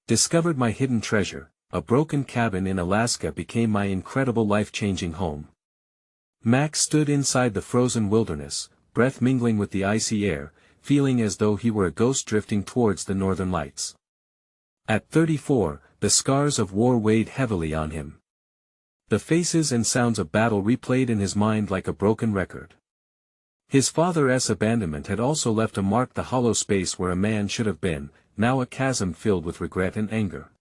Discovered my hidden treasure. A broken cabin in Alaska became my incredible life-changing home. Max stood inside the frozen wilderness, breath mingling with the icy air, feeling as though he were a ghost drifting towards the northern lights. At 34, the scars of war weighed heavily on him. The faces and sounds of battle replayed in his mind like a broken record. His father's abandonment had also left a mark, the hollow space where a man should have been, now a chasm filled with regret and anger.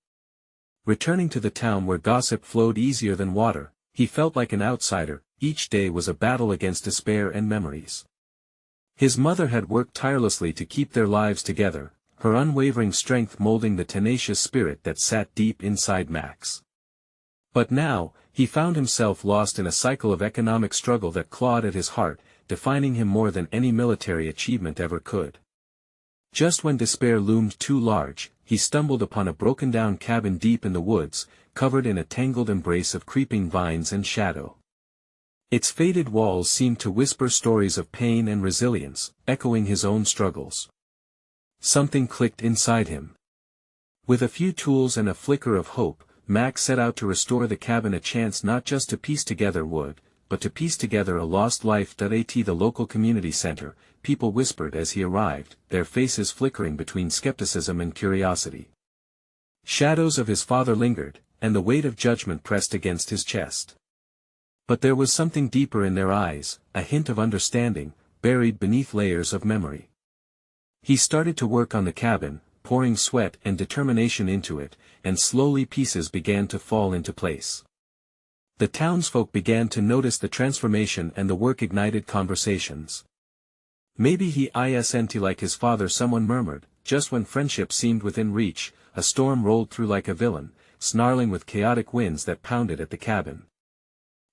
Returning to the town where gossip flowed easier than water, he felt like an outsider. Each day was a battle against despair and memories. His mother had worked tirelessly to keep their lives together, her unwavering strength molding the tenacious spirit that sat deep inside Max. But now, he found himself lost in a cycle of economic struggle that clawed at his heart, defining him more than any military achievement ever could. Just when despair loomed too large, he stumbled upon a broken-down cabin deep in the woods, covered in a tangled embrace of creeping vines and shadow. Its faded walls seemed to whisper stories of pain and resilience, echoing his own struggles. Something clicked inside him. With a few tools and a flicker of hope, Max set out to restore the cabin, a chance not just to piece together wood, but to piece together a lost life. At the local community center, people whispered as he arrived, their faces flickering between skepticism and curiosity. Shadows of his father lingered, and the weight of judgment pressed against his chest. But there was something deeper in their eyes, a hint of understanding, buried beneath layers of memory. He started to work on the cabin, pouring sweat and determination into it, and slowly pieces began to fall into place. The townsfolk began to notice the transformation, and the work ignited conversations. "Maybe he isn't like his father," someone murmured. Just when friendship seemed within reach, a storm rolled through like a villain, snarling with chaotic winds that pounded at the cabin.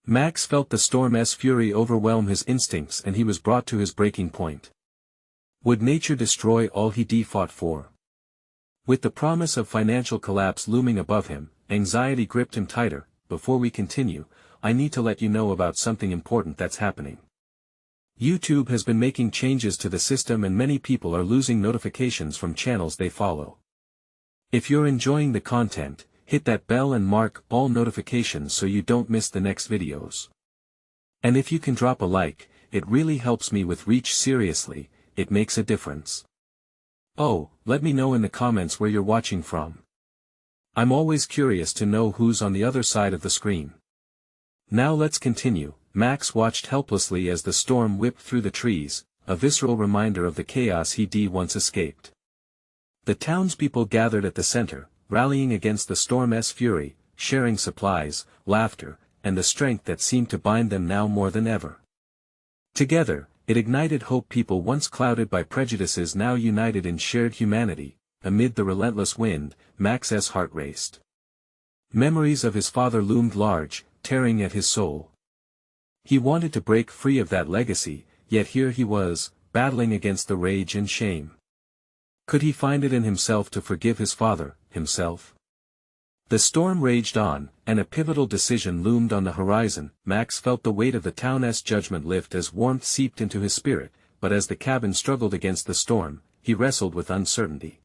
Max felt the storm's fury overwhelm his instincts, and he was brought to his breaking point. Would nature destroy all he fought for? With the promise of financial collapse looming above him, anxiety gripped him tighter. Before we continue, I need to let you know about something important that's happening. YouTube has been making changes to the system, and many people are losing notifications from channels they follow. If you're enjoying the content, hit that bell and mark all notifications so you don't miss the next videos. And if you can drop a like, it really helps me with reach. Seriously, it makes a difference. Oh, let me know in the comments where you're watching from. I'm always curious to know who's on the other side of the screen. Now let's continue. Max watched helplessly as the storm whipped through the trees, a visceral reminder of the chaos he once escaped. The townspeople gathered at the center, rallying against the storm's fury, sharing supplies, laughter, and the strength that seemed to bind them now more than ever. Together, it ignited hope. People once clouded by prejudices now united in shared humanity. Amid the relentless wind, Max's heart raced. Memories of his father loomed large, tearing at his soul. He wanted to break free of that legacy, yet here he was, battling against the rage and shame. Could he find it in himself to forgive his father, himself? The storm raged on, and a pivotal decision loomed on the horizon. Max felt the weight of the town's judgment lift as warmth seeped into his spirit, but as the cabin struggled against the storm, he wrestled with uncertainty.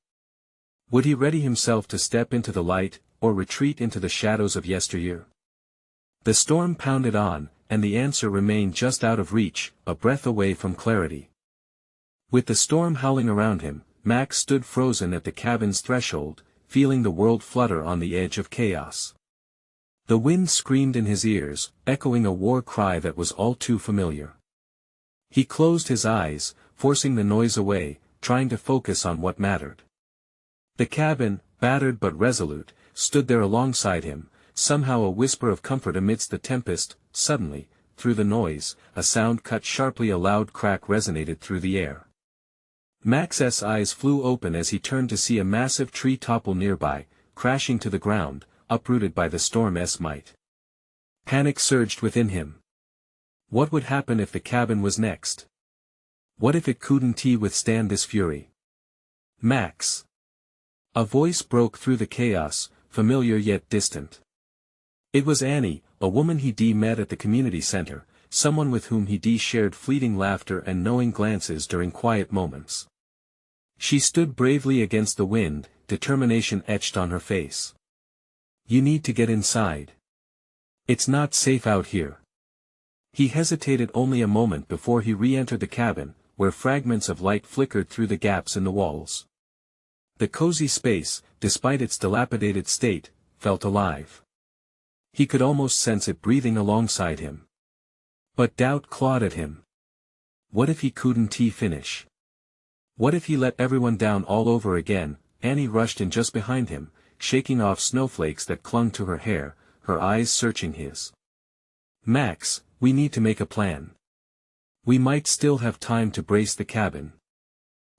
Would he ready himself to step into the light, or retreat into the shadows of yesteryear? The storm pounded on, and the answer remained just out of reach, a breath away from clarity. With the storm howling around him, Max stood frozen at the cabin's threshold, feeling the world flutter on the edge of chaos. The wind screamed in his ears, echoing a war cry that was all too familiar. He closed his eyes, forcing the noise away, trying to focus on what mattered. The cabin, battered but resolute, stood there alongside him, somehow a whisper of comfort amidst the tempest. Suddenly, through the noise, a sound cut sharply. A loud crack resonated through the air. Max's eyes flew open as he turned to see a massive tree topple nearby, crashing to the ground, uprooted by the storm's might. Panic surged within him. What would happen if the cabin was next? What if it couldn't withstand this fury? Max! A voice broke through the chaos, familiar yet distant. It was Annie, a woman he met at the community center, someone with whom he shared fleeting laughter and knowing glances during quiet moments. She stood bravely against the wind, determination etched on her face. "You need to get inside. It's not safe out here." He hesitated only a moment before he re-entered the cabin, where fragments of light flickered through the gaps in the walls. The cozy space, despite its dilapidated state, felt alive. He could almost sense it breathing alongside him. But doubt clawed at him. What if he couldn't finish? What if he let everyone down all over again? Annie rushed in just behind him, shaking off snowflakes that clung to her hair, her eyes searching his. "Max, we need to make a plan. We might still have time to brace the cabin."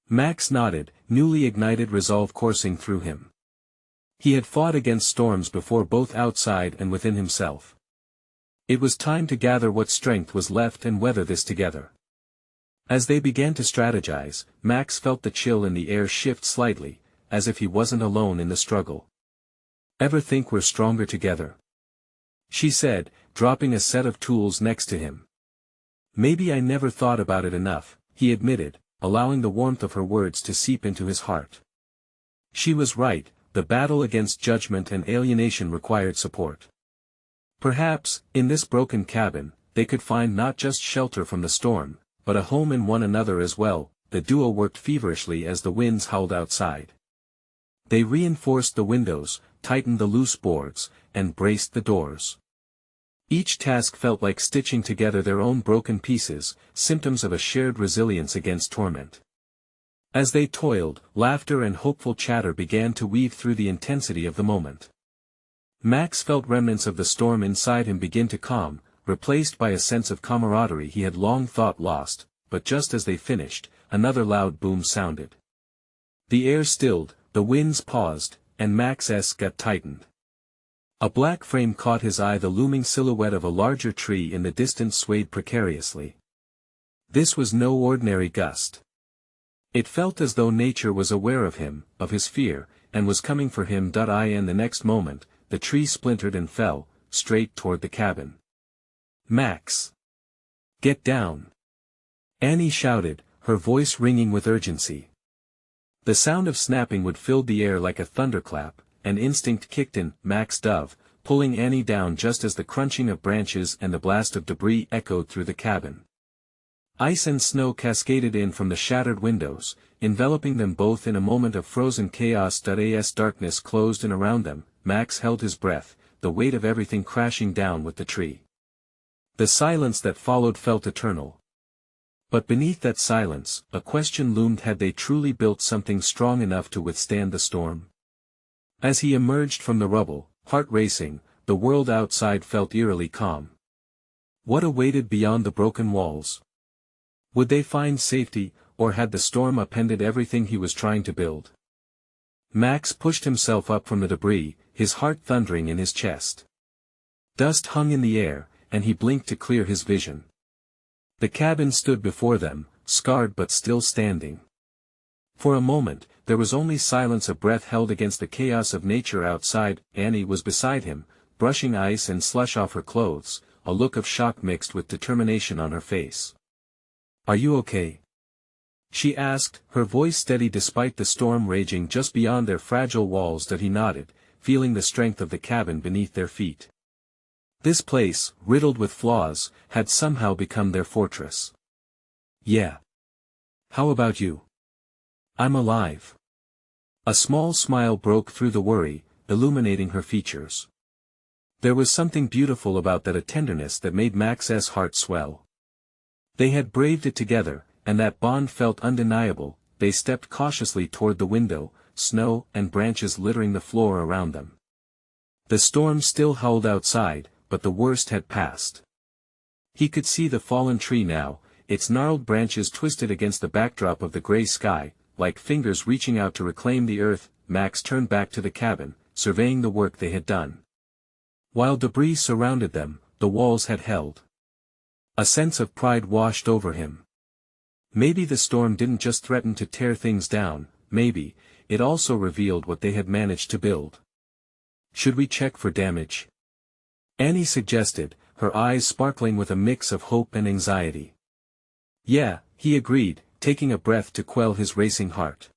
Max nodded, newly ignited resolve coursing through him. He had fought against storms before, both outside and within himself. It was time to gather what strength was left and weather this together. As they began to strategize, Max felt the chill in the air shift slightly, as if he wasn't alone in the struggle. "Ever think we're stronger together?" she said, dropping a set of tools next to him. "Maybe I never thought about it enough," he admitted, allowing the warmth of her words to seep into his heart. She was right, the battle against judgment and alienation required support. Perhaps, in this broken cabin, they could find not just shelter from the storm, but a home in one another as well. The duo worked feverishly as the winds howled outside. They reinforced the windows, tightened the loose boards, and braced the doors. Each task felt like stitching together their own broken pieces, symptoms of a shared resilience against torment. As they toiled, laughter and hopeful chatter began to weave through the intensity of the moment. Max felt remnants of the storm inside him begin to calm, replaced by a sense of camaraderie he had long thought lost, but just as they finished, another loud boom sounded. The air stilled, the winds paused, and Max's gut tightened. A black frame caught his eye, the looming silhouette of a larger tree in the distance swayed precariously. This was no ordinary gust. It felt as though nature was aware of him, of his fear, and was coming for him. And the next moment, the tree splintered and fell, straight toward the cabin. "Max! Get down!" Annie shouted, her voice ringing with urgency. The sound of snapping wood filled the air like a thunderclap, and instinct kicked in. Max dove, pulling Annie down just as the crunching of branches and the blast of debris echoed through the cabin. Ice and snow cascaded in from the shattered windows, enveloping them both in a moment of frozen chaos. As darkness closed in around them, Max held his breath, the weight of everything crashing down with the tree. The silence that followed felt eternal. But beneath that silence, a question loomed: had they truly built something strong enough to withstand the storm? As he emerged from the rubble, heart racing, the world outside felt eerily calm. What awaited beyond the broken walls? Would they find safety, or had the storm upended everything he was trying to build? Max pushed himself up from the debris, his heart thundering in his chest. Dust hung in the air, and he blinked to clear his vision. The cabin stood before them, scarred but still standing. For a moment, there was only silence, a breath held against the chaos of nature outside. Annie was beside him, brushing ice and slush off her clothes, a look of shock mixed with determination on her face. "Are you okay?" she asked, her voice steady despite the storm raging just beyond their fragile walls. That he nodded, feeling the strength of the cabin beneath their feet. This place, riddled with flaws, had somehow become their fortress. "Yeah. How about you?" "I'm alive." A small smile broke through the worry, illuminating her features. There was something beautiful about that, a tenderness that made Max's heart swell. They had braved it together, and that bond felt undeniable. They stepped cautiously toward the window, snow and branches littering the floor around them. The storm still howled outside, but the worst had passed. He could see the fallen tree now, its gnarled branches twisted against the backdrop of the gray sky, like fingers reaching out to reclaim the earth. Max turned back to the cabin, surveying the work they had done. While debris surrounded them, the walls had held. A sense of pride washed over him. Maybe the storm didn't just threaten to tear things down, maybe it also revealed what they had managed to build. "Should we check for damage?" Annie suggested, her eyes sparkling with a mix of hope and anxiety. "Yeah," he agreed, taking a breath to quell his racing heart.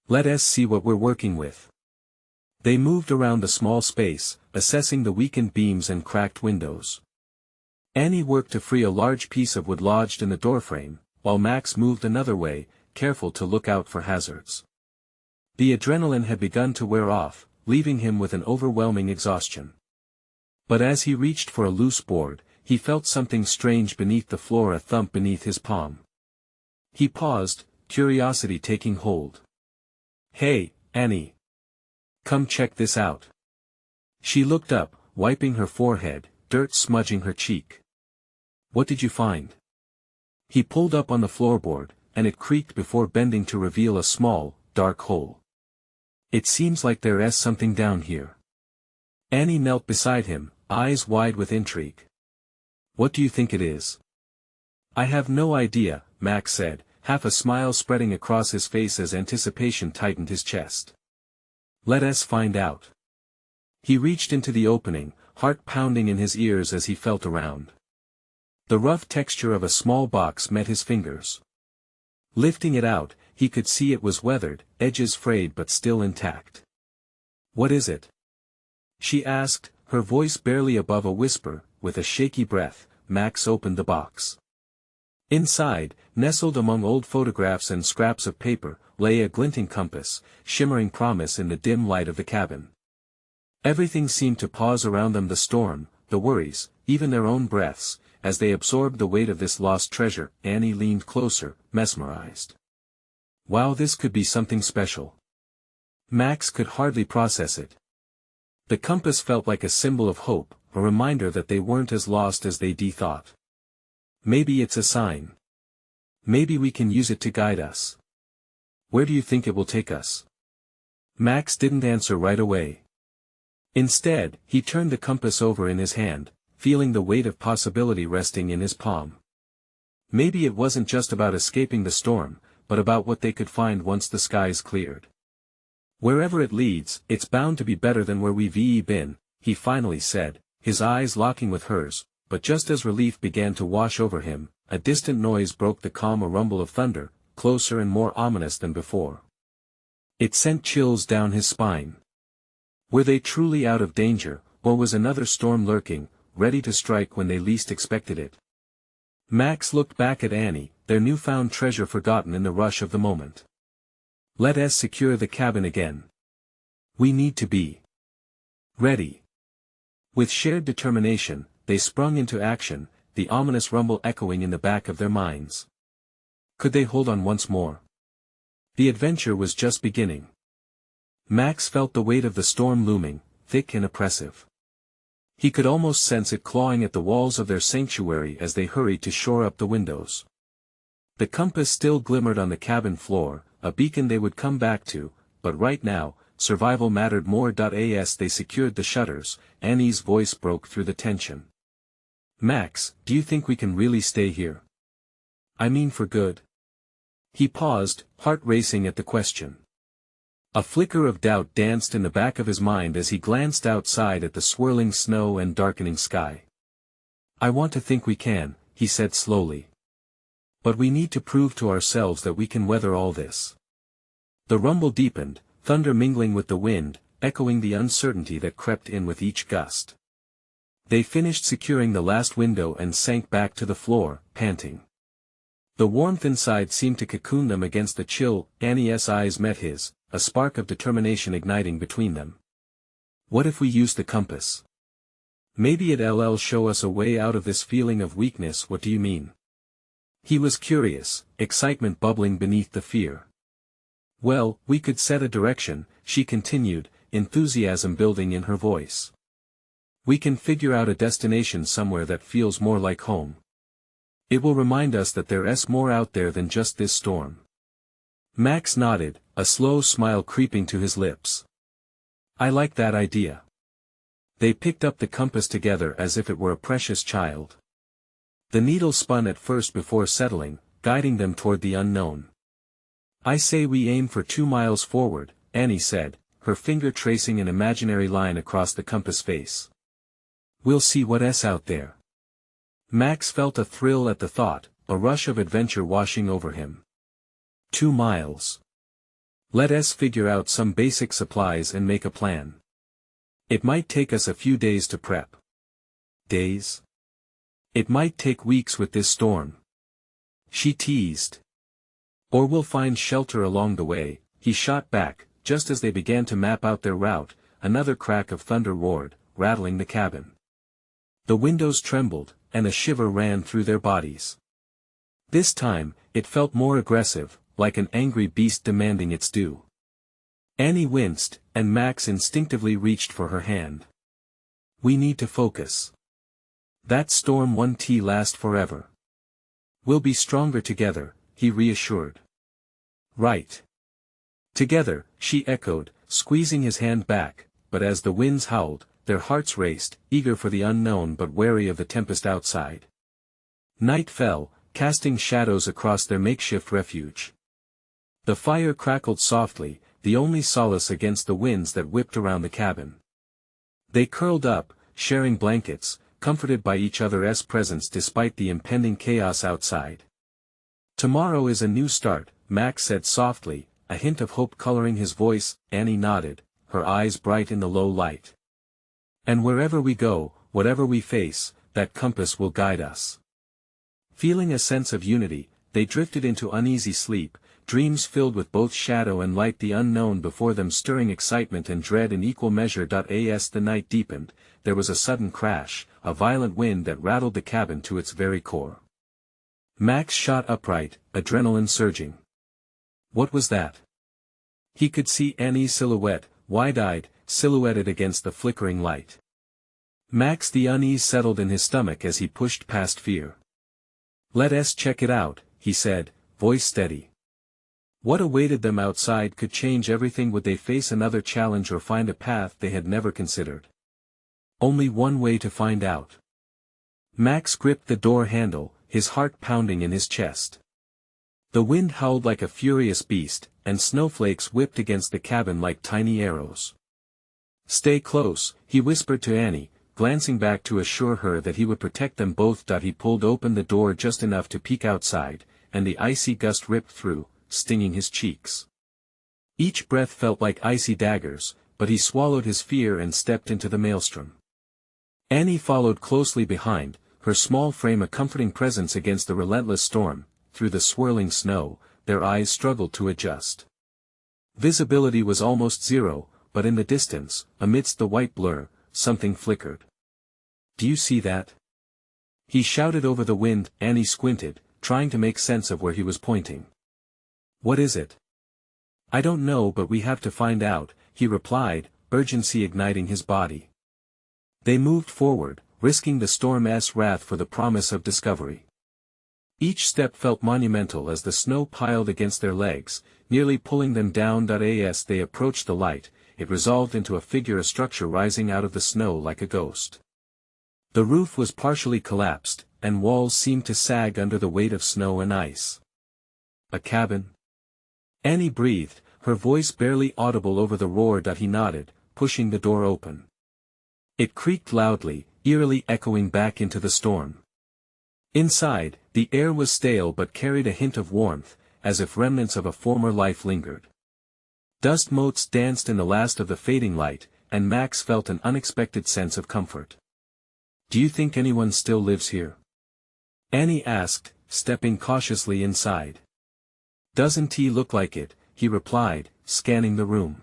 Let us see what we're working with. They moved around the small space, assessing the weakened beams and cracked windows. Annie worked to free a large piece of wood lodged in the doorframe, while Max moved another way, careful to look out for hazards. The adrenaline had begun to wear off, leaving him with an overwhelming exhaustion. But as he reached for a loose board, he felt something strange beneath the floor, a thump beneath his palm. He paused, curiosity taking hold. "Hey, Annie. Come check this out." She looked up, wiping her forehead, dirt smudging her cheek. "What did you find?" He pulled up on the floorboard, and it creaked before bending to reveal a small, dark hole. "It seems like there's something down here." Annie knelt beside him, eyes wide with intrigue. "What do you think it is?" "I have no idea," Max said, half a smile spreading across his face as anticipation tightened his chest. "Let us find out." He reached into the opening, heart pounding in his ears as he felt around. The rough texture of a small box met his fingers. Lifting it out, he could see it was weathered, edges frayed but still intact. "What is it?" she asked, her voice barely above a whisper. With a shaky breath, Max opened the box. Inside, nestled among old photographs and scraps of paper, lay a glinting compass, shimmering promise in the dim light of the cabin. Everything seemed to pause around them, the storm, the worries, even their own breaths, as they absorbed the weight of this lost treasure. Annie leaned closer, mesmerized. Wow, this could be something special. Max could hardly process it. The compass felt like a symbol of hope, a reminder that they weren't as lost as they thought. "Maybe it's a sign. Maybe we can use it to guide us." "Where do you think it will take us?" Max didn't answer right away. Instead, he turned the compass over in his hand, feeling the weight of possibility resting in his palm. Maybe it wasn't just about escaping the storm, but about what they could find once the skies cleared. "Wherever it leads, it's bound to be better than where we've been," he finally said, his eyes locking with hers. But just as relief began to wash over him, a distant noise broke the calm, a rumble of thunder, closer and more ominous than before. It sent chills down his spine. Were they truly out of danger, or was another storm lurking, ready to strike when they least expected it? Max looked back at Annie, their newfound treasure forgotten in the rush of the moment. "Let us secure the cabin again. We need to be ready." With shared determination, they sprung into action, the ominous rumble echoing in the back of their minds. Could they hold on once more? The adventure was just beginning. Max felt the weight of the storm looming, thick and oppressive. He could almost sense it clawing at the walls of their sanctuary as they hurried to shore up the windows. The compass still glimmered on the cabin floor, a beacon they would come back to, but right now, survival mattered more. As they secured the shutters, Annie's voice broke through the tension. "Max, do you think we can really stay here? I mean for good?" He paused, heart racing at the question. A flicker of doubt danced in the back of his mind as he glanced outside at the swirling snow and darkening sky. "I want to think we can," he said slowly. "But we need to prove to ourselves that we can weather all this." The rumble deepened, thunder mingling with the wind, echoing the uncertainty that crept in with each gust. They finished securing the last window and sank back to the floor, panting. The warmth inside seemed to cocoon them against the chill. Annie's eyes met his, a spark of determination igniting between them. "What if we use the compass? Maybe it'll show us a way out of this feeling of weakness." "What do you mean?" He was curious, excitement bubbling beneath the fear. "Well, we could set a direction," she continued, enthusiasm building in her voice. "We can figure out a destination somewhere that feels more like home. It will remind us that there's more out there than just this storm." Max nodded, a slow smile creeping to his lips. "I like that idea." They picked up the compass together as if it were a precious child. The needle spun at first before settling, guiding them toward the unknown. "I say we aim for 2 miles forward," Annie said, her finger tracing an imaginary line across the compass face. "We'll see what's out there." Max felt a thrill at the thought, a rush of adventure washing over him. 2 miles. Let us figure out some basic supplies and make a plan. It might take us a few days to prep. Days? It might take weeks with this storm. She teased. Or we'll find shelter along the way, he shot back. Just as they began to map out their route, another crack of thunder roared, rattling the cabin. The windows trembled, and a shiver ran through their bodies. This time, it felt more aggressive, like an angry beast demanding its due. Annie winced, and Max instinctively reached for her hand. We need to focus. That storm won't last forever. We'll be stronger together, he reassured. Right. Together, she echoed, squeezing his hand back, but as the winds howled, their hearts raced, eager for the unknown but wary of the tempest outside. Night fell, casting shadows across their makeshift refuge. The fire crackled softly, the only solace against the winds that whipped around the cabin. They curled up, sharing blankets, comforted by each other's presence despite the impending chaos outside. Tomorrow is a new start, Max said softly, a hint of hope coloring his voice. Annie nodded, her eyes bright in the low light. And wherever we go, whatever we face, that compass will guide us. Feeling a sense of unity, they drifted into uneasy sleep, dreams filled with both shadow and light, the unknown before them stirring excitement and dread in equal measure. As the night deepened, there was a sudden crash, a violent wind that rattled the cabin to its very core. Max shot upright, adrenaline surging. What was that? He could see Annie's silhouette, wide-eyed, silhouetted against the flickering light. Max, the unease settled in his stomach as he pushed past fear. Let us check it out, he said, voice steady. What awaited them outside could change everything. Would they face another challenge or find a path they had never considered? Only one way to find out. Max gripped the door handle, his heart pounding in his chest. The wind howled like a furious beast, and snowflakes whipped against the cabin like tiny arrows. Stay close, he whispered to Annie, glancing back to assure her that he would protect them both. He pulled open the door just enough to peek outside, and the icy gust ripped through, stinging his cheeks. Each breath felt like icy daggers, but he swallowed his fear and stepped into the maelstrom. Annie followed closely behind, her small frame a comforting presence against the relentless storm. Through the swirling snow, their eyes struggled to adjust. Visibility was almost zero, but in the distance, amidst the white blur, something flickered. Do you see that? He shouted over the wind. Annie squinted, trying to make sense of where he was pointing. What is it? I don't know, but we have to find out, he replied, urgency igniting his body. They moved forward, risking the storm's wrath for the promise of discovery. Each step felt monumental as the snow piled against their legs, nearly pulling them down. As they approached the light, it resolved into a figure, a structure rising out of the snow like a ghost. The roof was partially collapsed, and walls seemed to sag under the weight of snow and ice. A cabin? Annie breathed, her voice barely audible over the roar. He nodded, pushing the door open. It creaked loudly, eerily echoing back into the storm. Inside, the air was stale but carried a hint of warmth, as if remnants of a former life lingered. Dust motes danced in the last of the fading light, and Max felt an unexpected sense of comfort. Do you think anyone still lives here? Annie asked, stepping cautiously inside. Doesn't he look like it, he replied, scanning the room.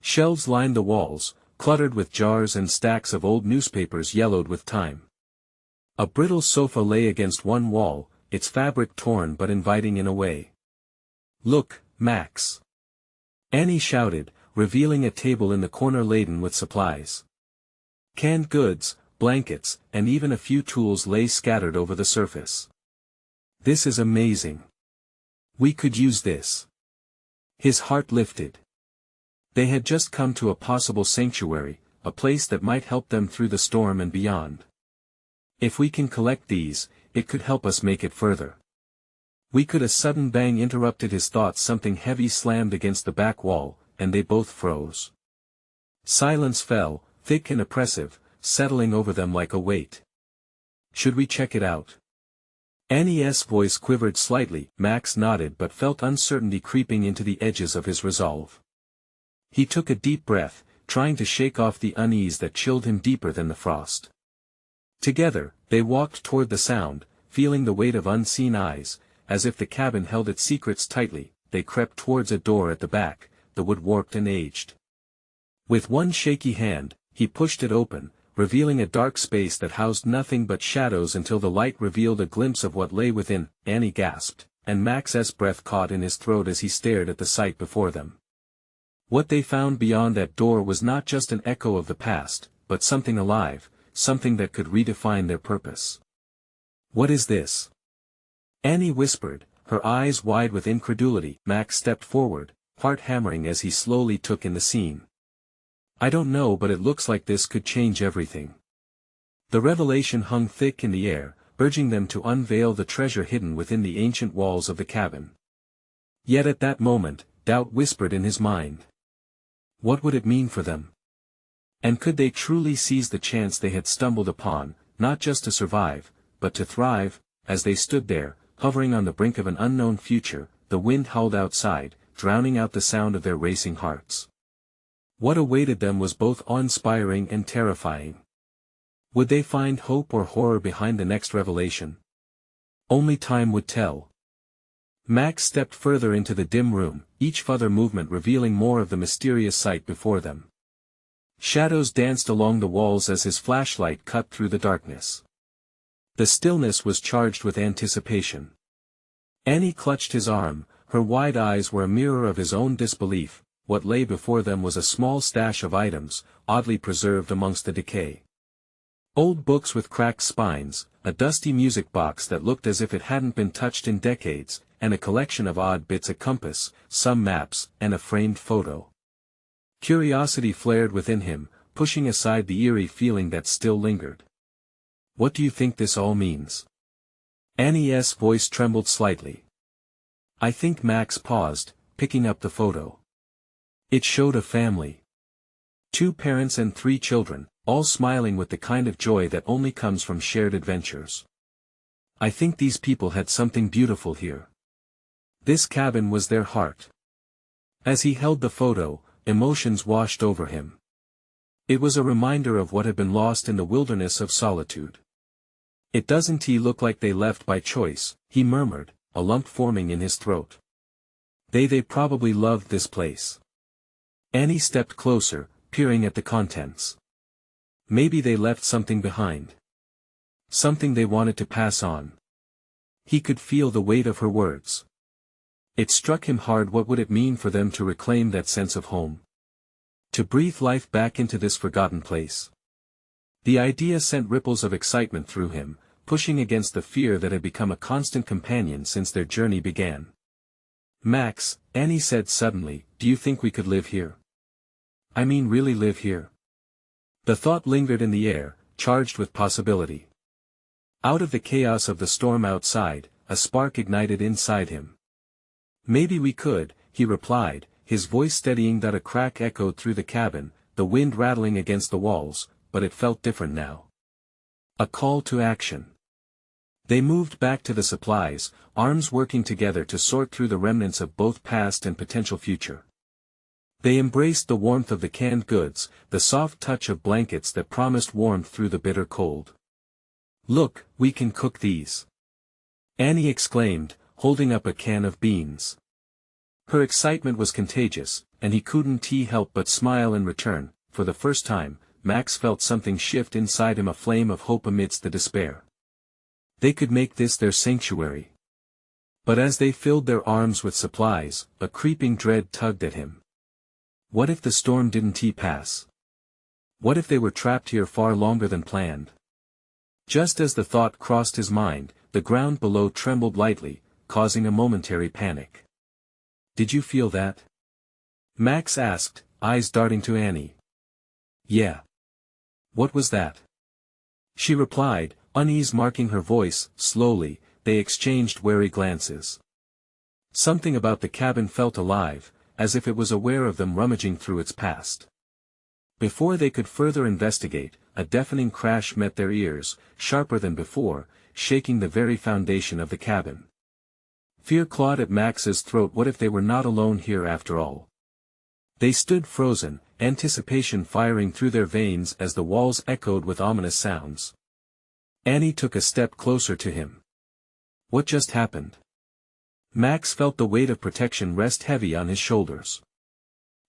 Shelves lined the walls, cluttered with jars and stacks of old newspapers yellowed with time. A brittle sofa lay against one wall, its fabric torn but inviting in a way. Look, Max! Annie shouted, revealing a table in the corner laden with supplies. Canned goods, blankets, and even a few tools lay scattered over the surface. This is amazing. We could use this. His heart lifted. They had just come to a possible sanctuary, a place that might help them through the storm and beyond. If we can collect these, it could help us make it further. We could. A sudden bang interrupted his thoughts. Something heavy slammed against the back wall, and they both froze. Silence fell, thick and oppressive, settling over them like a weight. Should we check it out? Annie's voice quivered slightly. Max nodded but felt uncertainty creeping into the edges of his resolve. He took a deep breath, trying to shake off the unease that chilled him deeper than the frost. Together, they walked toward the sound, feeling the weight of unseen eyes. As if the cabin held its secrets tightly, they crept towards a door at the back, the wood warped and aged. With one shaky hand, he pushed it open, revealing a dark space that housed nothing but shadows until the light revealed a glimpse of what lay within. Annie gasped, and Max's breath caught in his throat as he stared at the sight before them. What they found beyond that door was not just an echo of the past, but something alive, something that could redefine their purpose. "What is this?" Annie whispered, her eyes wide with incredulity. Max stepped forward, heart hammering as he slowly took in the scene. "I don't know, but it looks like this could change everything." The revelation hung thick in the air, urging them to unveil the treasure hidden within the ancient walls of the cabin. Yet at that moment, doubt whispered in his mind. What would it mean for them? And could they truly seize the chance they had stumbled upon, not just to survive, but to thrive? As they stood there, hovering on the brink of an unknown future, the wind howled outside, drowning out the sound of their racing hearts. What awaited them was both awe-inspiring and terrifying. Would they find hope or horror behind the next revelation? Only time would tell. Max stepped further into the dim room, each further movement revealing more of the mysterious sight before them. Shadows danced along the walls as his flashlight cut through the darkness. The stillness was charged with anticipation. Annie clutched his arm, her wide eyes were a mirror of his own disbelief. What lay before them was a small stash of items, oddly preserved amongst the decay. Old books with cracked spines, a dusty music box that looked as if it hadn't been touched in decades, and a collection of odd bits: a compass, some maps, and a framed photo. Curiosity flared within him, pushing aside the eerie feeling that still lingered. "What do you think this all means?" Annie's voice trembled slightly. "I think." Max paused, picking up the photo. It showed a family. 2 parents and 3 children, all smiling with the kind of joy that only comes from shared adventures. "I think these people had something beautiful here. This cabin was their heart." As he held the photo, emotions washed over him. It was a reminder of what had been lost in the wilderness of solitude. "It doesn't look like they left by choice," he murmured, a lump forming in his throat. They probably loved this place." Annie stepped closer, peering at the contents. "Maybe they left something behind. Something they wanted to pass on." He could feel the weight of her words. It struck him hard. What would it mean for them to reclaim that sense of home? To breathe life back into this forgotten place? The idea sent ripples of excitement through him, pushing against the fear that had become a constant companion since their journey began. "Max," Annie said suddenly, "do you think we could live here? I mean, really live here?" The thought lingered in the air, charged with possibility. Out of the chaos of the storm outside, a spark ignited inside him. "Maybe we could," he replied, his voice steadying. That a crack echoed through the cabin, the wind rattling against the walls, but it felt different now. A call to action. They moved back to the supplies, arms working together to sort through the remnants of both past and potential future. They embraced the warmth of the canned goods, the soft touch of blankets that promised warmth through the bitter cold. "Look, we can cook these," Annie exclaimed, holding up a can of beans. Her excitement was contagious, and he couldn't help but smile in return. For the first time, Max felt something shift inside him, a flame of hope amidst the despair. They could make this their sanctuary. But as they filled their arms with supplies, a creeping dread tugged at him. What if the storm didn't pass? What if they were trapped here far longer than planned? Just as the thought crossed his mind, the ground below trembled lightly, causing a momentary panic. "Did you feel that?" Max asked, eyes darting to Annie. "Yeah." "What was that?" She replied, unease marking her voice. Slowly, they exchanged wary glances. Something about the cabin felt alive, as if it was aware of them rummaging through its past. Before they could further investigate, a deafening crash met their ears, sharper than before, shaking the very foundation of the cabin. Fear clawed at Max's throat. What if they were not alone here after all? They stood frozen, anticipation firing through their veins as the walls echoed with ominous sounds. Annie took a step closer to him. What just happened? Max felt the weight of protection rest heavy on his shoulders.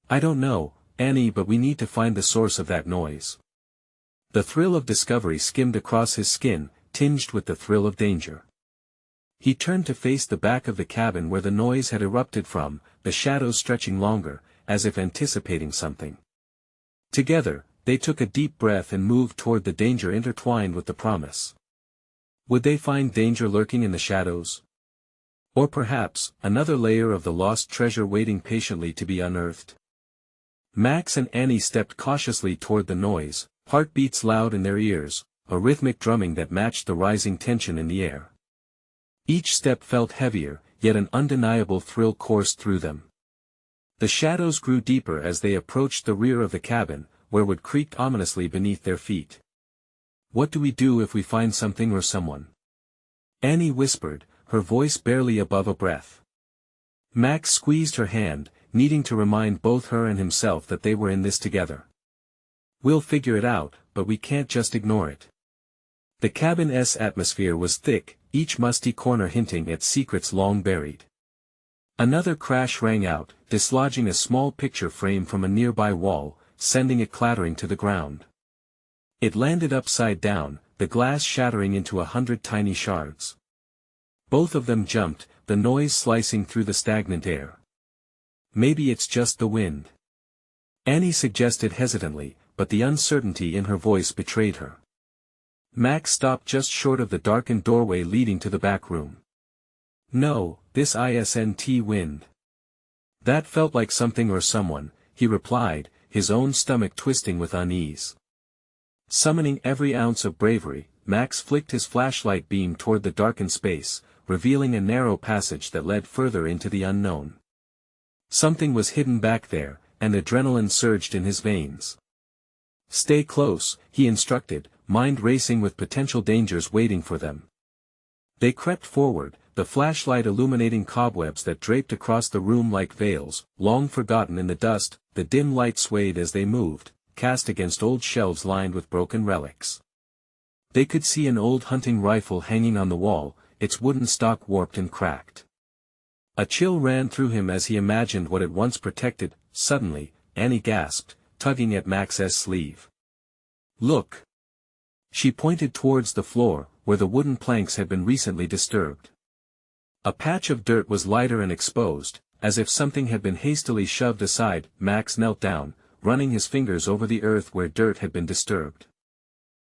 I don't know, Annie, but we need to find the source of that noise. The thrill of discovery skimmed across his skin, tinged with the thrill of danger. He turned to face the back of the cabin where the noise had erupted from, the shadows stretching longer, as if anticipating something. Together, they took a deep breath and moved toward the danger intertwined with the promise. Would they find danger lurking in the shadows? Or perhaps, another layer of the lost treasure waiting patiently to be unearthed? Max and Annie stepped cautiously toward the noise, heartbeats loud in their ears, a rhythmic drumming that matched the rising tension in the air. Each step felt heavier, yet an undeniable thrill coursed through them. The shadows grew deeper as they approached the rear of the cabin, where wood creaked ominously beneath their feet. What do we do if we find something or someone? Annie whispered, her voice barely above a breath. Max squeezed her hand, needing to remind both her and himself that they were in this together. We'll figure it out, but we can't just ignore it. The cabin's atmosphere was thick, each musty corner hinting at secrets long buried. Another crash rang out, dislodging a small picture frame from a nearby wall, sending it clattering to the ground. It landed upside down, the glass shattering into 100 tiny shards. Both of them jumped, the noise slicing through the stagnant air. Maybe it's just the wind. Annie suggested hesitantly, but the uncertainty in her voice betrayed her. Max stopped just short of the darkened doorway leading to the back room. No, this isn't wind. That felt like something or someone, he replied, his own stomach twisting with unease. Summoning every ounce of bravery, Max flicked his flashlight beam toward the darkened space, revealing a narrow passage that led further into the unknown. Something was hidden back there, and adrenaline surged in his veins. Stay close, he instructed, mind racing with potential dangers waiting for them. They crept forward, the flashlight illuminating cobwebs that draped across the room like veils, long forgotten in the dust. The dim light swayed as they moved, cast against old shelves lined with broken relics. They could see an old hunting rifle hanging on the wall, its wooden stock warped and cracked. A chill ran through him as he imagined what it once protected. Suddenly, Annie gasped, tugging at Max's sleeve. Look! She pointed towards the floor, where the wooden planks had been recently disturbed. A patch of dirt was lighter and exposed, as if something had been hastily shoved aside. Max knelt down, running his fingers over the earth where dirt had been disturbed.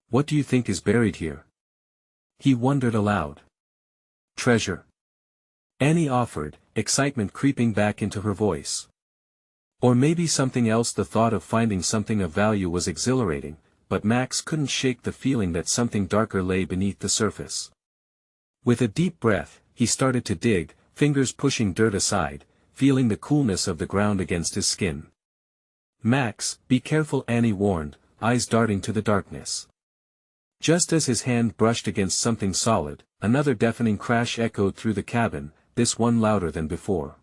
What do you think is buried here? He wondered aloud. Treasure. Annie offered, excitement creeping back into her voice. Or maybe something else. The thought of finding something of value was exhilarating, but Max couldn't shake the feeling that something darker lay beneath the surface. With a deep breath, he started to dig, fingers pushing dirt aside, feeling the coolness of the ground against his skin. Max, be careful, Annie warned, eyes darting to the darkness. Just as his hand brushed against something solid, another deafening crash echoed through the cabin, this one louder than before.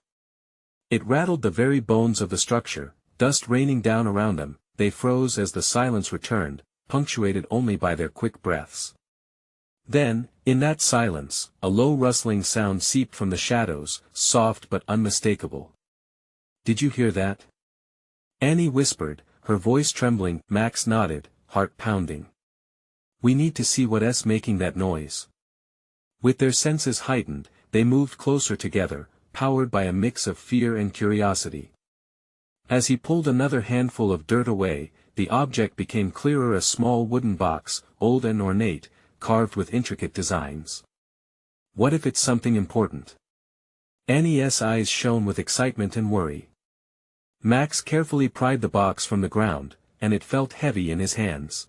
It rattled the very bones of the structure, dust raining down around them. They froze as the silence returned, punctuated only by their quick breaths. Then, in that silence, a low rustling sound seeped from the shadows, soft but unmistakable. Did you hear that? Annie whispered, her voice trembling. Max nodded, heart pounding. We need to see what's making that noise. With their senses heightened, they moved closer together, powered by a mix of fear and curiosity. As he pulled another handful of dirt away, the object became clearer, a small wooden box, old and ornate, carved with intricate designs. What if it's something important? Annie's eyes shone with excitement and worry. Max carefully pried the box from the ground, and it felt heavy in his hands.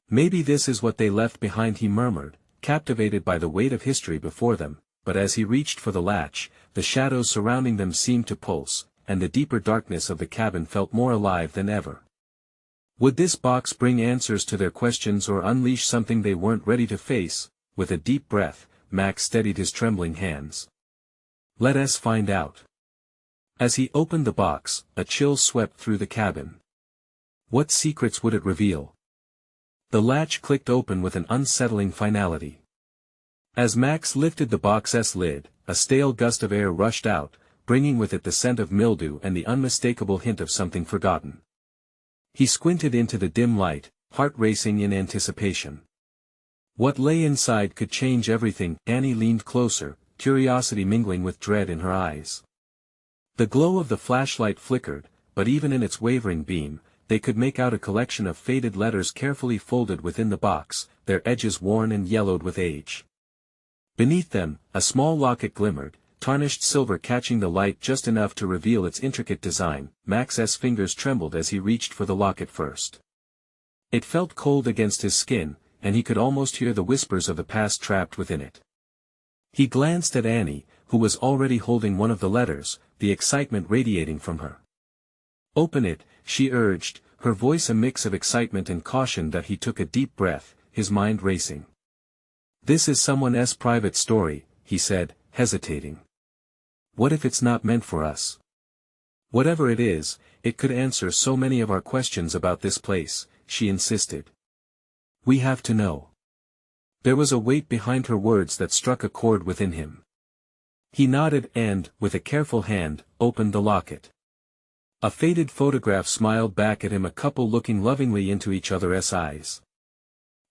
Maybe this is what they left behind, he murmured, captivated by the weight of history before them, but as he reached for the latch, the shadows surrounding them seemed to pulse, and the deeper darkness of the cabin felt more alive than ever. Would this box bring answers to their questions or unleash something they weren't ready to face? with a deep breath, Max steadied his trembling hands. Let us find out. As he opened the box, a chill swept through the cabin. What secrets would it reveal? The latch clicked open with an unsettling finality. As Max lifted the box's lid, a stale gust of air rushed out, bringing with it the scent of mildew and the unmistakable hint of something forgotten. He squinted into the dim light, heart racing in anticipation. What lay inside could change everything. Annie leaned closer, curiosity mingling with dread in her eyes. The glow of the flashlight flickered, but even in its wavering beam, they could make out a collection of faded letters carefully folded within the box, their edges worn and yellowed with age. Beneath them, a small locket glimmered, tarnished silver catching the light just enough to reveal its intricate design. Max's fingers trembled as he reached for the locket first. It felt cold against his skin, and he could almost hear the whispers of the past trapped within it. He glanced at Annie, who was already holding one of the letters, the excitement radiating from her. Open it, she urged, her voice a mix of excitement and caution. That he took a deep breath, his mind racing. This is someone's private story, he said, hesitating. What if it's not meant for us? Whatever it is, it could answer so many of our questions about this place, she insisted. We have to know. There was a weight behind her words that struck a chord within him. He nodded and, with a careful hand, opened the locket. A faded photograph smiled back at him, a couple looking lovingly into each other's eyes.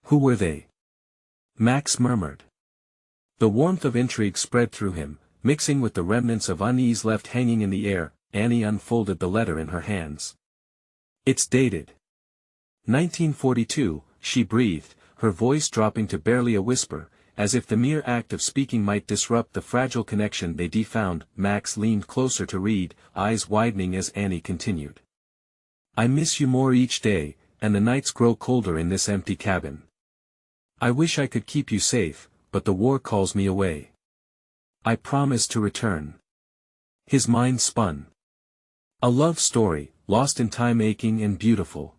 Who were they? Max murmured. The warmth of intrigue spread through him, mixing with the remnants of unease left hanging in the air. Annie unfolded the letter in her hands. It's dated 1942, she breathed, her voice dropping to barely a whisper, as if the mere act of speaking might disrupt the fragile connection they'd found. Max leaned closer to read, eyes widening as Annie continued. I miss you more each day, and the nights grow colder in this empty cabin. I wish I could keep you safe, but the war calls me away. I promise to return. His mind spun. A love story, lost in time, aching and beautiful.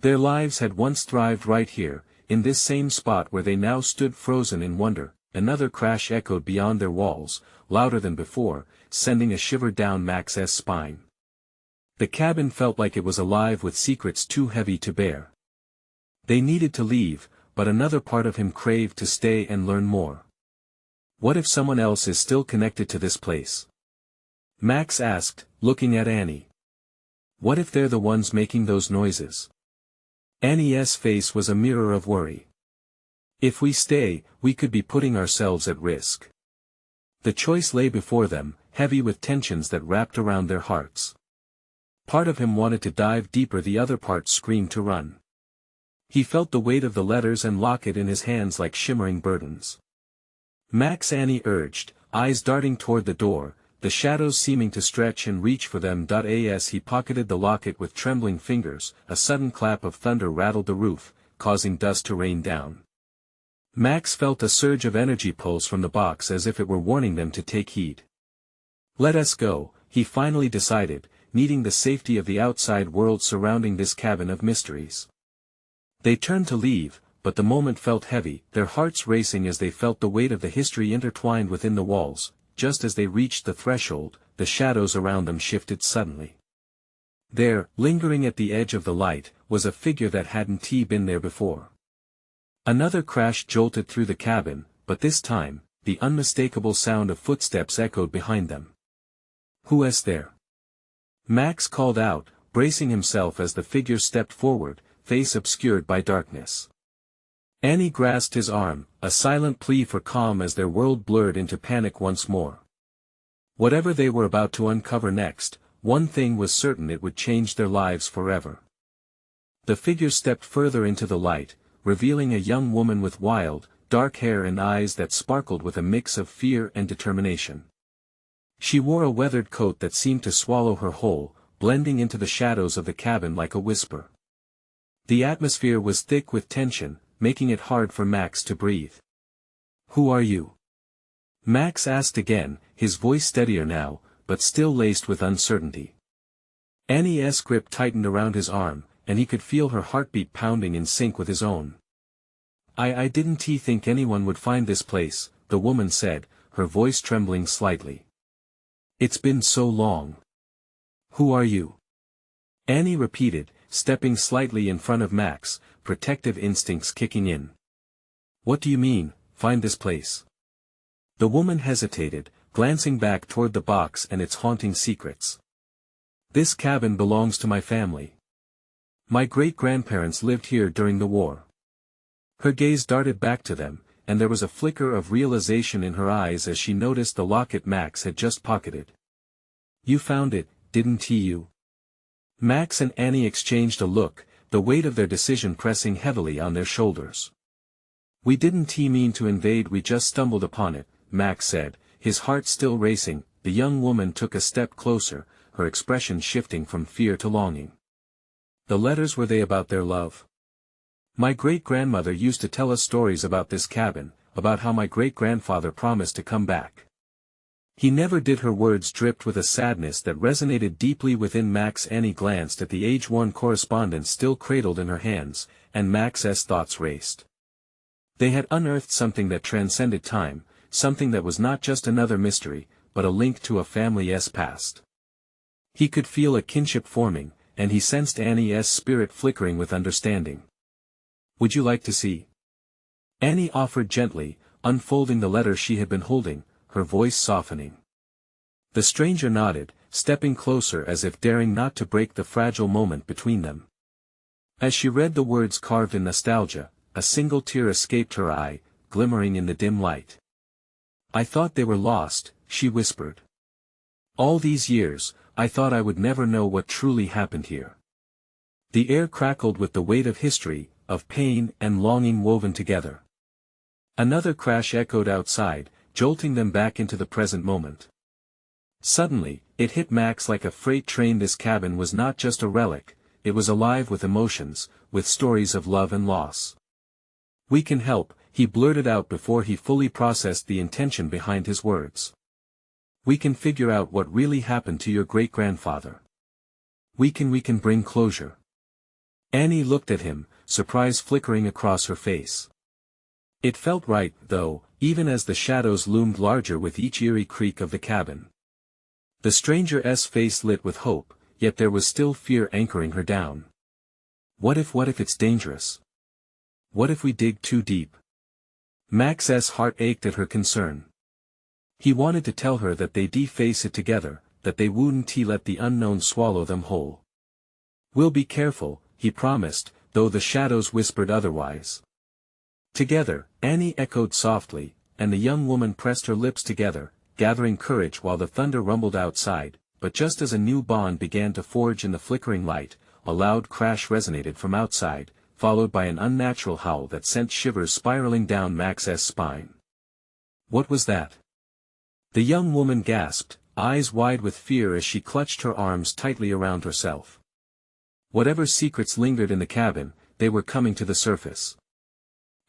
Their lives had once thrived right here, in this same spot where they now stood frozen in wonder. Another crash echoed beyond their walls, louder than before, sending a shiver down Max's spine. The cabin felt like it was alive with secrets too heavy to bear. They needed to leave, but another part of him craved to stay and learn more. What if someone else is still connected to this place? Max asked, looking at Annie. What if they're the ones making those noises? Annie's face was a mirror of worry. If we stay, we could be putting ourselves at risk. The choice lay before them, heavy with tensions that wrapped around their hearts. Part of him wanted to dive deeper, the other part screamed to run. He felt the weight of the letters and locket in his hands like shimmering burdens. Max, Annie urged, eyes darting toward the door, the shadows seeming to stretch and reach for them. As he pocketed the locket with trembling fingers, a sudden clap of thunder rattled the roof, causing dust to rain down. Max felt a surge of energy pulse from the box, as if it were warning them to take heed. Let us go, he finally decided, needing the safety of the outside world surrounding this cabin of mysteries. They turned to leave, but the moment felt heavy, their hearts racing as they felt the weight of the history intertwined within the walls. Just as they reached the threshold, the shadows around them shifted suddenly. There, lingering at the edge of the light, was a figure that hadn't been there before. Another crash jolted through the cabin, but this time, the unmistakable sound of footsteps echoed behind them. Who is there? Max called out, bracing himself as the figure stepped forward, face obscured by darkness. Annie grasped his arm, a silent plea for calm as their world blurred into panic once more. Whatever they were about to uncover next, one thing was certain: it would change their lives forever. The figure stepped further into the light, revealing a young woman with wild, dark hair and eyes that sparkled with a mix of fear and determination. She wore a weathered coat that seemed to swallow her whole, blending into the shadows of the cabin like a whisper. The atmosphere was thick with tension, making it hard for Max to breathe. Who are you? Max asked again, his voice steadier now, but still laced with uncertainty. Annie's grip tightened around his arm, and he could feel her heartbeat pounding in sync with his own. I didn't think anyone would find this place," the woman said, her voice trembling slightly. "It's been so long." "Who are you?" Annie repeated, stepping slightly in front of Max, protective instincts kicking in. "What do you mean, find this place?" The woman hesitated, glancing back toward the box and its haunting secrets. "This cabin belongs to my family. My great-grandparents lived here during the war." Her gaze darted back to them, and there was a flicker of realization in her eyes as she noticed the locket Max had just pocketed. "You found it, didn't you?" Max and Annie exchanged a look, the weight of their decision pressing heavily on their shoulders. "We didn't mean to invade, we just stumbled upon it," Max said, his heart still racing. The young woman took a step closer, her expression shifting from fear to longing. "The letters, were they about their love? My great-grandmother used to tell us stories about this cabin, about how my great-grandfather promised to come back." He never did. Her words dripped with a sadness that resonated deeply within Max. Annie glanced at the age-worn correspondence still cradled in her hands, and Max's thoughts raced. They had unearthed something that transcended time, something that was not just another mystery, but a link to a family's past. He could feel a kinship forming, and he sensed Annie's spirit flickering with understanding. "Would you like to see?" Annie offered gently, unfolding the letter she had been holding, her voice softening. The stranger nodded, stepping closer as if daring not to break the fragile moment between them. As she read the words carved in nostalgia, a single tear escaped her eye, glimmering in the dim light. "I thought they were lost," she whispered. "All these years, I thought I would never know what truly happened here." The air crackled with the weight of history, of pain and longing woven together. Another crash echoed outside, jolting them back into the present moment. Suddenly, it hit Max like a freight train. This cabin was not just a relic, it was alive with emotions, with stories of love and loss. "We can help," he blurted out before he fully processed the intention behind his words. "We can figure out what really happened to your great-grandfather. We can bring closure." Annie looked at him, surprise flickering across her face. It felt right, though, even as the shadows loomed larger with each eerie creak of the cabin. The stranger's face lit with hope, yet there was still fear anchoring her down. What if it's dangerous? What if we dig too deep? Max's heart ached at her concern. He wanted to tell her that they'd face it together, that they wouldn't let the unknown swallow them whole. "We'll be careful," he promised, though the shadows whispered otherwise. "Together," Annie echoed softly, and the young woman pressed her lips together, gathering courage while the thunder rumbled outside. But just as a new bond began to forge in the flickering light, a loud crash resonated from outside, followed by an unnatural howl that sent shivers spiraling down Max's spine. "What was that?" The young woman gasped, eyes wide with fear as she clutched her arms tightly around herself. Whatever secrets lingered in the cabin, they were coming to the surface.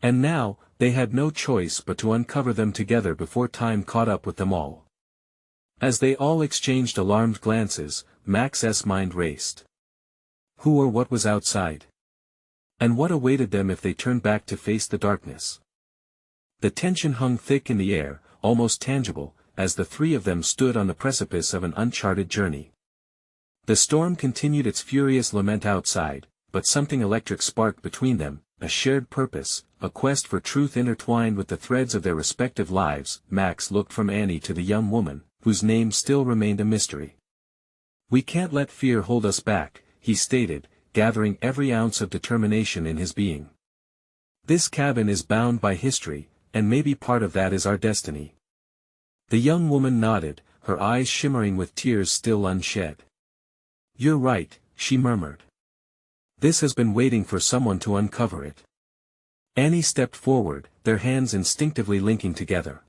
And now, they had no choice but to uncover them together before time caught up with them all. As they all exchanged alarmed glances, Max's mind raced. Who or what was outside? And what awaited them if they turned back to face the darkness? The tension hung thick in the air, almost tangible, as the three of them stood on the precipice of an uncharted journey. The storm continued its furious lament outside, but something electric sparked between them, a shared purpose, a quest for truth intertwined with the threads of their respective lives. Max looked from Annie to the young woman, whose name still remained a mystery. "We can't let fear hold us back," he stated, gathering every ounce of determination in his being. "This cabin is bound by history, and maybe part of that is our destiny." The young woman nodded, her eyes shimmering with tears still unshed. "You're right," she murmured. "This has been waiting for someone to uncover it." Annie stepped forward, their hands instinctively linking together.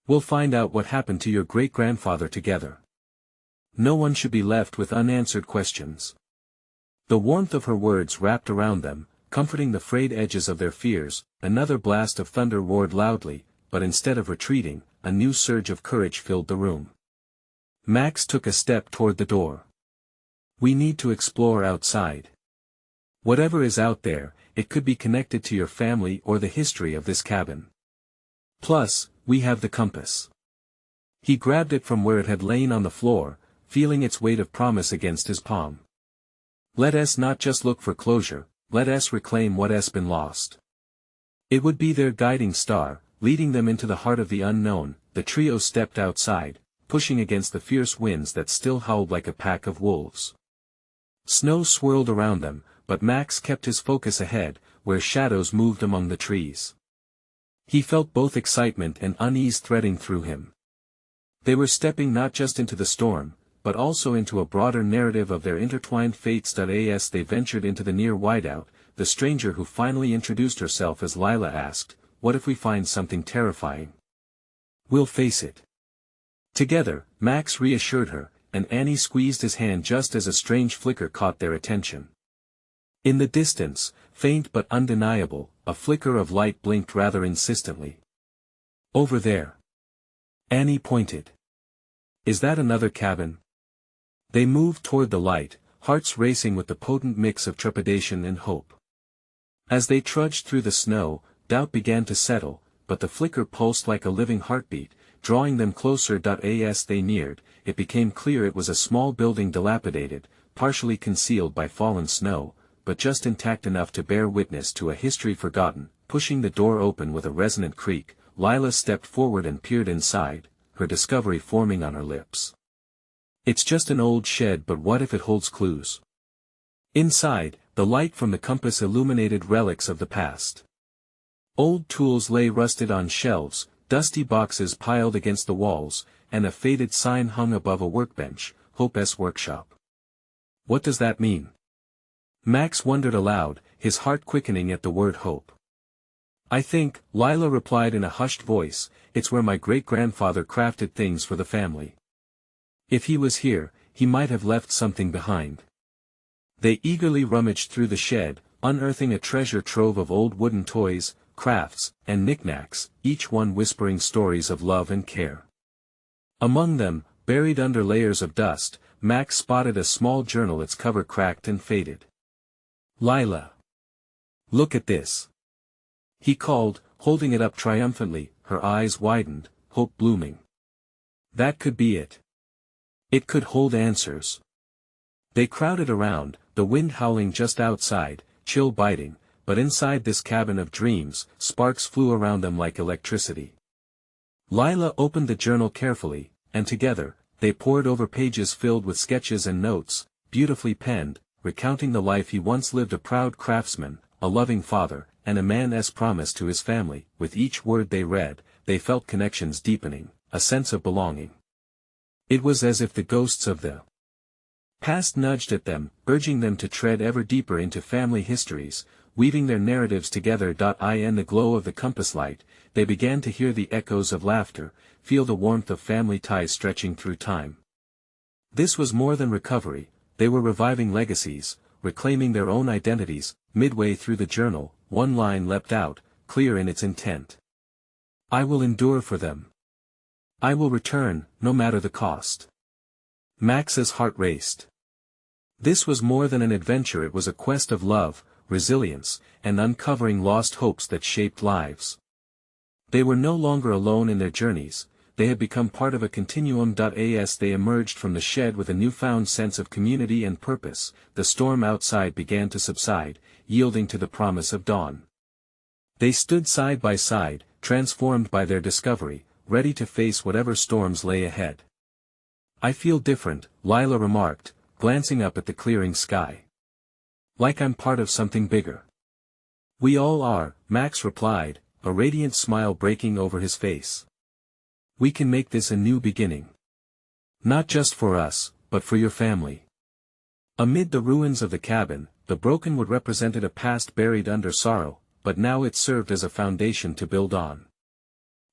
"We'll find out what happened to your great-grandfather together. No one should be left with unanswered questions." The warmth of her words wrapped around them, comforting the frayed edges of their fears. Another blast of thunder roared loudly, but instead of retreating, a new surge of courage filled the room. Max took a step toward the door. "We need to explore outside." Whatever is out there, it could be connected to your family or the history of this cabin. Plus, we have the compass. He grabbed it from where it had lain on the floor, feeling its weight of promise against his palm. Let us not just look for closure, let us reclaim what has been lost. It would be their guiding star, leading them into the heart of the unknown. The trio stepped outside, pushing against the fierce winds that still howled like a pack of wolves. Snow swirled around them, but Max kept his focus ahead, where shadows moved among the trees. He felt both excitement and unease threading through him. They were stepping not just into the storm, but also into a broader narrative of their intertwined fates. As they ventured into the near whiteout, the stranger who finally introduced herself as Lila asked, "What if we find something terrifying?" "We'll face it together," Max reassured her, and Annie squeezed his hand just as a strange flicker caught their attention. In the distance, faint but undeniable, a flicker of light blinked rather insistently. "Over there." Annie pointed. "Is that another cabin?" They moved toward the light, hearts racing with the potent mix of trepidation and hope. As they trudged through the snow, doubt began to settle, but the flicker pulsed like a living heartbeat, drawing them closer. As they neared, it became clear it was a small building, dilapidated, partially concealed by fallen snow, but just intact enough to bear witness to a history forgotten. Pushing the door open with a resonant creak, Lila stepped forward and peered inside, her discovery forming on her lips. "It's just an old shed, but what if it holds clues?" Inside, the light from the compass illuminated relics of the past. Old tools lay rusted on shelves, dusty boxes piled against the walls, and a faded sign hung above a workbench, "Hope's Workshop." "What does that mean?" Max wondered aloud, his heart quickening at the word hope. "I think," Lila replied in a hushed voice, "it's where my great-grandfather crafted things for the family. If he was here, he might have left something behind." They eagerly rummaged through the shed, unearthing a treasure trove of old wooden toys, crafts, and knickknacks, each one whispering stories of love and care. Among them, buried under layers of dust, Max spotted a small journal, its cover cracked and faded. "Lila! Look at this!" he called, holding it up triumphantly, her eyes widened, hope blooming. That could be it. It could hold answers. They crowded around, the wind howling just outside, chill biting, but inside this cabin of dreams, sparks flew around them like electricity. Lila opened the journal carefully, and together, they pored over pages filled with sketches and notes, beautifully penned, recounting the life he once lived, a proud craftsman, a loving father, and a man's promise to his family. With each word they read, they felt connections deepening, a sense of belonging. It was as if the ghosts of the past nudged at them, urging them to tread ever deeper into family histories, weaving their narratives together. In the glow of the compass light, they began to hear the echoes of laughter, feel the warmth of family ties stretching through time. This was more than recovery, they were reviving legacies, reclaiming their own identities. Midway through the journal, one line leapt out, clear in its intent. "I will endure for them. I will return, no matter the cost." Max's heart raced. This was more than an adventure, it was a quest of love, resilience, and uncovering lost hopes that shaped lives. They were no longer alone in their journeys, they had become part of a continuum. As they emerged from the shed with a newfound sense of community and purpose, the storm outside began to subside, yielding to the promise of dawn. They stood side by side, transformed by their discovery, ready to face whatever storms lay ahead. "I feel different," Lila remarked, glancing up at the clearing sky. "Like I'm part of something bigger." "We all are," Max replied, a radiant smile breaking over his face. "We can make this a new beginning. Not just for us, but for your family." Amid the ruins of the cabin, the broken wood represented a past buried under sorrow, but now it served as a foundation to build on.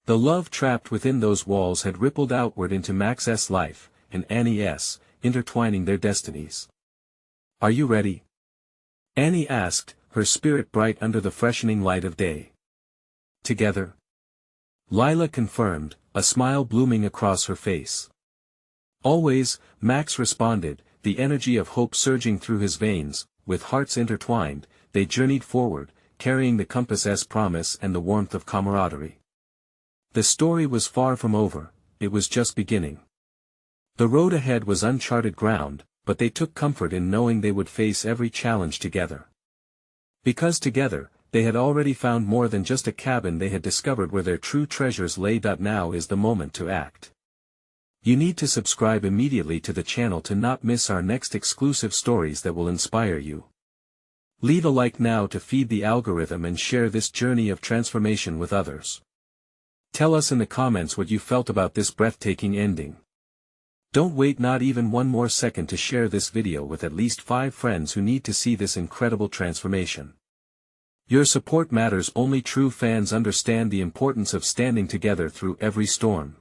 The love trapped within those walls had rippled outward into Max's life, and Annie's, intertwining their destinies. "Are you ready?" Annie asked, her spirit bright under the freshening light of day. "Together?" Lila confirmed, a smile blooming across her face. "Always," Max responded, the energy of hope surging through his veins. with hearts intertwined, they journeyed forward, carrying the compass's promise and the warmth of camaraderie. The story was far from over, it was just beginning. The road ahead was uncharted ground, but they took comfort in knowing they would face every challenge together. Because together, they had already found more than just a cabin, they had discovered where their true treasures lay. Now is the moment to act. You need to subscribe immediately to the channel to not miss our next exclusive stories that will inspire you. Leave a like now to feed the algorithm and share this journey of transformation with others. Tell us in the comments what you felt about this breathtaking ending. Don't wait not even one more second to share this video with at least 5 friends who need to see this incredible transformation. Your support matters. Only true fans understand the importance of standing together through every storm.